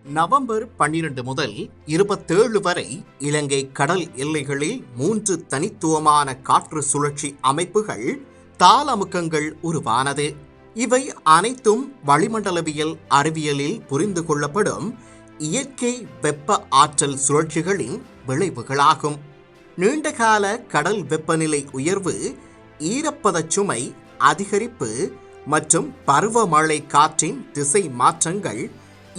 November 12 முதல் 27 வரை இலங்கை கடல் எல்லைகளில் 3 தனித்துவமான காற்று சுழற்சி அமைப்புகள் தாளமுக்கங்கள் உருவானது. இவை அனைத்தும் வளிமண்டலவியல் அறிவியலில் புரிந்து கொள்ளப்படும் இயற்கை வெப்ப ஆற்றல் சுழற்சிகளின் விளைவுகளாகும். நீண்டகால கடல் வெப்பநிலை உயர்வு, ஈரப்பதச் சுமை அதிகரிப்பு மற்றும் பருவமழை காற்றின் திசை மாற்றங்கள்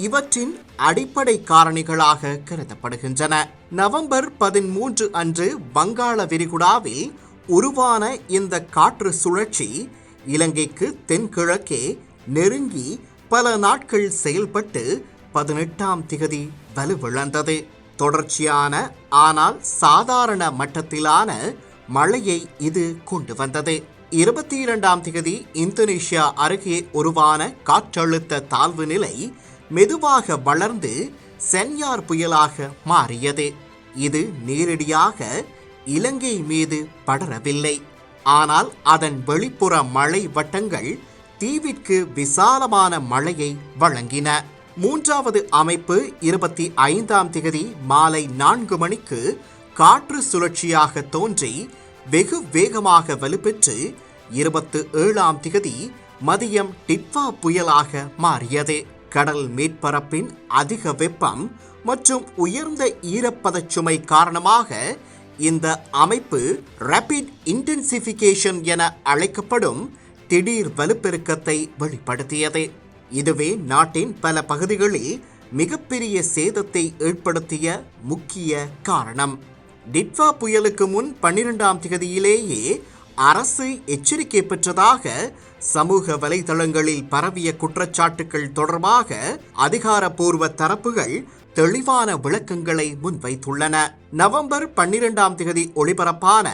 இவற்றின் அடிப்படை காரணிகளாக கருதப்படுகின்றன. நவம்பர் 13 அன்று வங்காள விரிகுடாவில் உருவான இந்த காற்று சுழற்சி இலங்கைக்கு தென்கிழக்கே நெருங்கி பல நாட்கள் செயல்பட்டு 18ஆம் திகதி வலுவிழந்தது. தொடர்ச்சியான ஆனால் சாதாரண மட்டத்திலான மழையை இது கொண்டு வந்தது. 22ஆம் திகதி இந்தோனேஷியா அருகே உருவான காற்றழுத்த தாழ்வு நிலை மெதுவாக வளர்ந்து சென்யார் புயலாக மாறியது. இது நேரடியாக இலங்கை மீது படரவில்லை, ஆனால் அதன் வெளிப்புற மழை வட்டங்கள் தீவிற்கு விசாலமான மழையை வழங்கின. மூன்றாவது அமைப்பு 25ஆம் திகதி மாலை 4 மணிக்கு காற்று சுழற்சியாக தோன்றி வெகு வேகமாக வலுப்பெற்று 27ஆம் திகதி மதியம் டிட்வா புயலாக மாறியது. கடல் மேற்பரப்பின் அதிக வெப்பம் மற்றும் உயர்ந்த ஈரப்பதச் சுமை காரணமாக இந்த அமைப்பு ரேபிட் இன்டென்சிஃபிகேஷன் என அழைக்கப்படும் திடீர் வலுப்பெருக்கத்தை வெளிப்படுத்தியது. இதுவே நாட்டின் பல பகுதிகளில் மிகப்பெரிய சேதத்தை ஏற்படுத்திய முக்கிய காரணம். டிட்வா புயலுக்கு முன் 12ஆம் திகதியிலேயே அரசு எச்சரிக்கை பெற்றதாக சமூக வலைதளங்களில் பரவிய குற்றச்சாட்டுகள் தொடர்பாக அதிகாரப்பூர்வ தரப்புகள் தெளிவான விளக்கங்களை முன்வைத்துள்ளன. நவம்பர் 12ஆம் திகதி ஒளிபரப்பான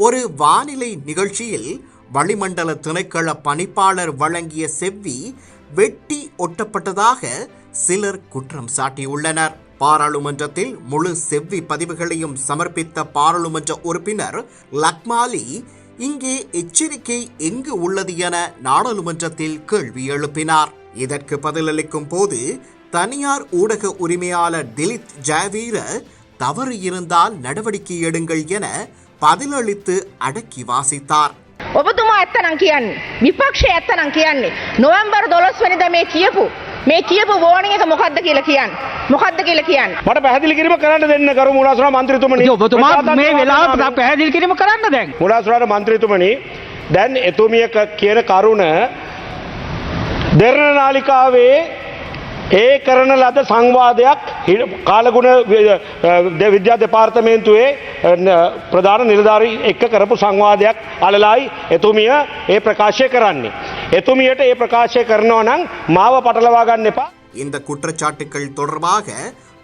ஒரு வானிலை நிகழ்ச்சியில் வளிமண்டல திணைக்கள பணிப்பாளர் வழங்கிய செவ்வி வெட்டி ஒட்டப்பட்டதாக சிலர் குற்றம் சாட்டியுள்ளனர். பாராளுமன்றத்தில் முழு செவ்வி பதிவுகளையும் சமர்ப்பித்த பாராளுமன்ற உறுப்பினர் லக்மாலி இங்கே எச்சரிக்கை எங்கு உள்ளது என நாடாளுமன்றத்தில் கேள்வி எழுப்பினார். இதற்கு பதிலளிக்கும் போது தனியார் ஊடக உரிமையாளர் திலித் ஜாவீர தவறு இருந்தால் நடவடிக்கை எடுங்கள் என பதிலளித்து அடக்கி வாசித்தார். ඔබතුමා ඇත්තනම් කියන්නේ විපක්ෂය ඇත්තනම් කියන්නේ නොවැම්බර් 12 වෙනිදා මේ කියපු වෝනින් එක මොකද්ද කියලා කියන්නේ මට පැහැදිලි කිරීම කරන්න දෙන්න කරු මුලාසුර මන්ත්‍රීතුමනි. ඔබතුමා මේ වෙලාවට පැහැදිලි කිරීම කරන්න දැන් මුලාසුර මන්ත්‍රීතුමනි දැන් එතුමිය කියන කරුණ දෙරණ නාලිකාවේ ඒ කරන ලද සංවාදයක් කාලගුණ විද්‍යා දෙපාර්තමේන්තුවේ ප්‍රධාන නිලධාරී එක්ක කරපු සංවාදයක් අලලයි එතුමිය ඒ ප්‍රකාශය කරන්නේ. එතුමියට ඒ ප්‍රකාශය කරනවා නම් මාව පටලවා ගන්න එපා. இந்த குற்றச்சாட்டுகள் தொடர்பாக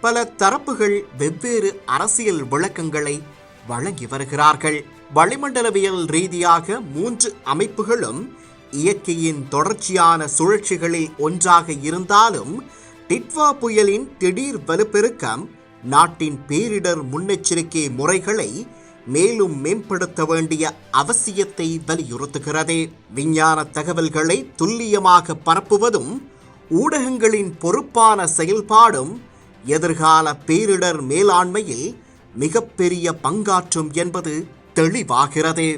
பல தரப்புகள் வெவ்வேறு அரசியல் விளக்கங்களை வழங்கி வருகிறார்கள். வளிமண்டலவியல் ரீதியாக 3 அமைப்புகளும் இயற்கையின் தொடர்ச்சியான சுழற்சிகளில் ஒன்றாக இருந்தாலும் டிட்வா புயலின் திடீர் வலுப்பெருக்கம் நாட்டின் பேரிடர் முன்னெச்சரிக்கை முறைகளை மேலும் மேம்படுத்த வேண்டிய அவசியத்தை வலியுறுத்துகிறது. விஞ்ஞான தகவல்களை துல்லியமாக பரப்புவதும் ஊடகங்களின் பொறுப்பான செயல்பாடும் எதிர்கால பேரிடர் மேலாண்மையில் மிகப்பெரிய பங்காற்றும் என்பது தெளிவாகிறது.